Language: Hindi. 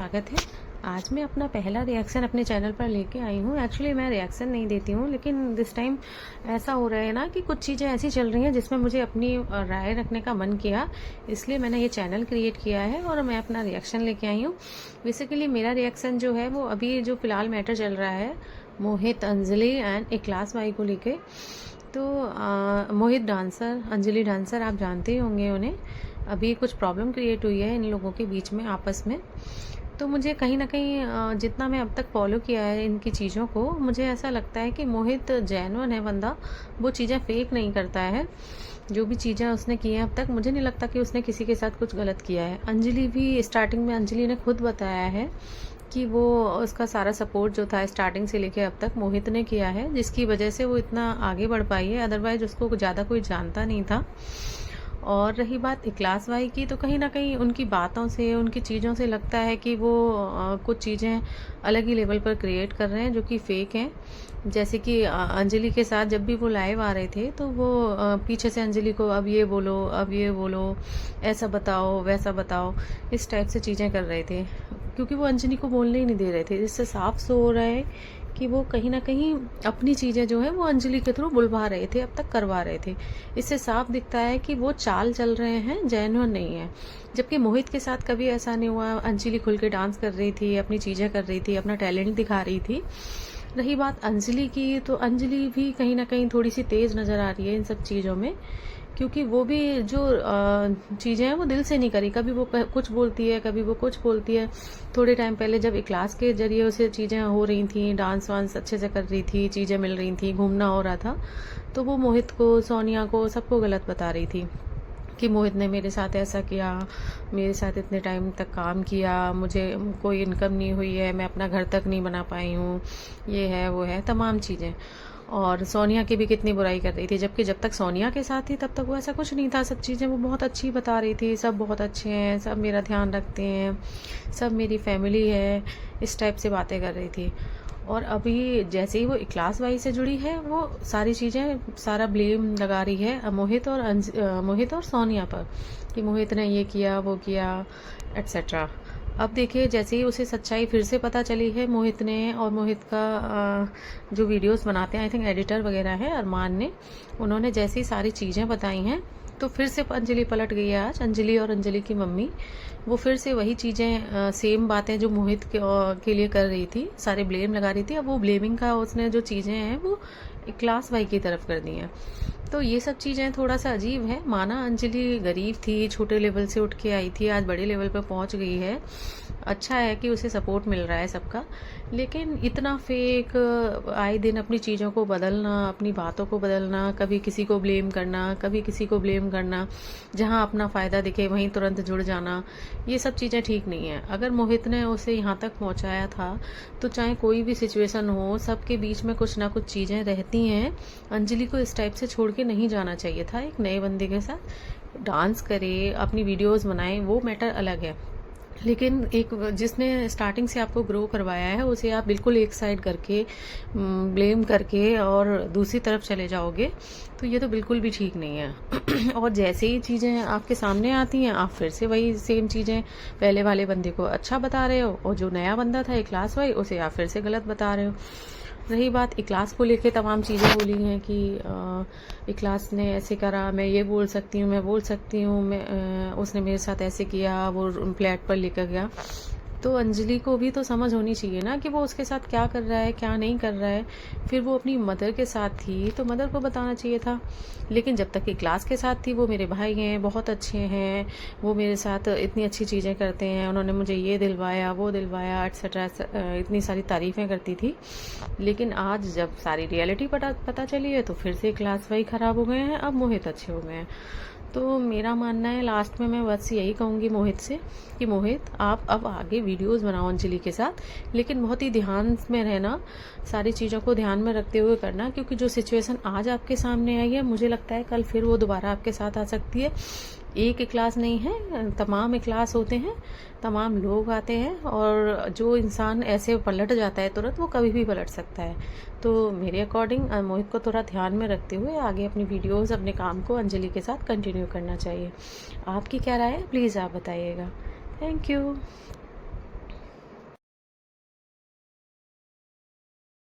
स्वागत है। आज मैं अपना पहला रिएक्शन अपने चैनल पर लेके आई हूँ। एक्चुअली मैं रिएक्शन नहीं देती हूँ, लेकिन दिस टाइम ऐसा हो रहा है ना कि कुछ चीज़ें ऐसी चल रही हैं जिसमें मुझे अपनी राय रखने का मन किया, इसलिए मैंने ये चैनल क्रिएट किया है और मैं अपना रिएक्शन लेके आई हूँ। बेसिकली मेरा रिएक्शन जो है वो अभी जो फ़िलहाल मैटर चल रहा है मोहित, अंजलि एंड इखलास भाई को लेके। तो मोहित डांसर, अंजलि डांसर, आप जानते ही होंगे उन्हें। अभी कुछ प्रॉब्लम क्रिएट हुई है इन लोगों के बीच में आपस में। तो मुझे कहीं ना कहीं जितना मैं अब तक फॉलो किया है इनकी चीज़ों को, मुझे ऐसा लगता है कि मोहित जेन्युइन है बंदा, वो चीज़ें फेक नहीं करता है। जो भी चीज़ें उसने की हैं अब तक, मुझे नहीं लगता कि उसने किसी के साथ कुछ गलत किया है। अंजलि भी स्टार्टिंग में, अंजलि ने खुद बताया है कि वो उसका सारा सपोर्ट जो था स्टार्टिंग से लेके अब तक मोहित ने किया है, जिसकी वजह से वो इतना आगे बढ़ पाई है। अदरवाइज उसको ज़्यादा कोई जानता नहीं था। और रही बात इखलास भाई की, तो कहीं ना कहीं उनकी बातों से, उनकी चीज़ों से लगता है कि वो कुछ चीज़ें अलग ही लेवल पर क्रिएट कर रहे हैं जो कि फेक हैं। जैसे कि अंजलि के साथ जब भी वो लाइव आ रहे थे, तो वो पीछे से अंजलि को अब ये बोलो, अब ये बोलो, ऐसा बताओ, वैसा बताओ, इस टाइप से चीज़ें कर रहे थे, क्योंकि वो अंजलि को बोलने ही नहीं दे रहे थे। जिससे साफ सो हो रहा है कि वो कहीं ना कहीं अपनी चीज़ें जो है वो अंजलि के थ्रू बुलवा रहे थे, अब तक करवा रहे थे। इससे साफ दिखता है कि वो चाल चल रहे हैं, जेन्युइन नहीं है। जबकि मोहित के साथ कभी ऐसा नहीं हुआ। अंजलि खुल के डांस कर रही थी, अपनी चीज़ें कर रही थी, अपना टैलेंट दिखा रही थी। रही बात अंजलि की, तो अंजलि भी कहीं ना कहीं थोड़ी सी तेज़ नज़र आ रही है इन सब चीज़ों में, क्योंकि वो भी जो चीज़ें हैं वो दिल से नहीं करी। कभी वो कुछ बोलती है, कभी वो कुछ बोलती है। थोड़े टाइम पहले जब क्लास के जरिए उसे चीज़ें हो रही थी, डांस वांस अच्छे से कर रही थी, चीज़ें मिल रही थी, घूमना हो रहा था, तो वो मोहित को, सोनिया को, सबको गलत बता रही थी कि मोहित ने मेरे साथ ऐसा किया, मेरे साथ इतने टाइम तक काम किया, मुझे कोई इनकम नहीं हुई है, मैं अपना घर तक नहीं बना पाई हूँ, ये है वो है, तमाम चीज़ें। और सोनिया की भी कितनी बुराई कर रही थी, जबकि जब तक सोनिया के साथ थी तब तक वो ऐसा कुछ नहीं था। सब चीज़ें वो बहुत अच्छी बता रही थी, सब बहुत अच्छे हैं, सब मेरा ध्यान रखते हैं, सब मेरी फैमिली है, इस टाइप से बातें कर रही थी। और अभी जैसे ही वो इखलास भाई से जुड़ी है, वो सारी चीज़ें, सारा ब्लेम लगा रही है मोहित और सोनिया पर, कि मोहित ने ये किया, वो किया, एट्सेट्रा। अब देखिए, जैसे ही उसे सच्चाई फिर से पता चली है मोहित ने, और मोहित का जो वीडियोस बनाते हैं, आई थिंक एडिटर वगैरह है अरमान ने, उन्होंने जैसी सारी चीज़ें बताई हैं, तो फिर से अंजलि पलट गई है। आज अंजलि और अंजलि की मम्मी, वो फिर से वही चीज़ें, सेम बातें जो मोहित के लिए कर रही थी, सारे ब्लेम लगा रही थी। अब वो ब्लेमिंग का उसने जो चीज़ें हैं वो इखलास भाई की तरफ कर दी हैं। तो ये सब चीज़ें थोड़ा सा अजीब है। माना अंजलि गरीब थी, छोटे लेवल से उठ के आई थी, आज बड़े लेवल पर पहुंच गई है, अच्छा है कि उसे सपोर्ट मिल रहा है सबका। लेकिन इतना फेक, आए दिन अपनी चीज़ों को बदलना, अपनी बातों को बदलना, कभी किसी को ब्लेम करना, कभी किसी को ब्लेम करना, जहां अपना फ़ायदा दिखे वहीं तुरंत जुड़ जाना, ये सब चीज़ें ठीक नहीं है। अगर मोहित ने उसे यहाँ तक पहुँचाया था, तो चाहे कोई भी सिचुएशन हो, सबके बीच में कुछ ना कुछ चीज़ें रहती हैं। अंजलि को इस टाइप से छोड़ के नहीं जाना चाहिए था। एक नए बंदे के साथ डांस करे, अपनी वीडियोस बनाए, वो मैटर अलग है। लेकिन एक जिसने स्टार्टिंग से आपको ग्रो करवाया है, उसे आप बिल्कुल एक साइड करके, ब्लेम करके और दूसरी तरफ चले जाओगे, तो ये तो बिल्कुल भी ठीक नहीं है। और जैसे ही चीज़ें आपके सामने आती हैं, आप फिर से वही सेम चीज़ें पहले वाले बंदे को अच्छा बता रहे हो, और जो नया बंदा था इखलास भाई, उसे आप फिर से गलत बता रहे हो। रही बात इखलास को लेके, तमाम चीज़ें बोली हैं कि इखलास ने ऐसे करा, मैं ये बोल सकती हूँ, मैं बोल सकती हूँ, उसने मेरे साथ ऐसे किया, वो फ्लैट पर लेकर गया। तो अंजलि को भी तो समझ होनी चाहिए ना कि वो उसके साथ क्या कर रहा है, क्या नहीं कर रहा है। फिर वो अपनी मदर के साथ थी, तो मदर को बताना चाहिए था। लेकिन जब तक कि क्लास के साथ थी, वो मेरे भाई हैं, बहुत अच्छे हैं, वो मेरे साथ इतनी अच्छी चीज़ें करते हैं, उन्होंने मुझे ये दिलवाया, वो दिलवाया, एट्सेट्रा, इतनी सारी तारीफ़ें करती थी। लेकिन आज जब सारी रियलिटी पता चली है, तो फिर से क्लास भाई ख़राब हो गए हैं, अब मोहित अच्छे हो गए हैं। तो मेरा मानना है, लास्ट में मैं बस यही कहूँगी मोहित से कि मोहित, आप अब आगे वीडियोस बनाओ अंजलि के साथ, लेकिन बहुत ही ध्यान में रहना, सारी चीज़ों को ध्यान में रखते हुए करना, क्योंकि जो सिचुएशन आज आपके सामने आई है, मुझे लगता है कल फिर वो दोबारा आपके साथ आ सकती है। एक क्लास नहीं है, तमाम क्लास होते हैं, तमाम लोग आते हैं, और जो इंसान ऐसे पलट जाता है तुरंत, वो कभी भी पलट सकता है। तो मेरे अकॉर्डिंग मोहित को थोड़ा ध्यान में रखते हुए आगे अपनी वीडियोस, अपने काम को अंजलि के साथ कंटिन्यू करना चाहिए। आपकी क्या राय है, प्लीज़ आप बताइएगा। Thank you.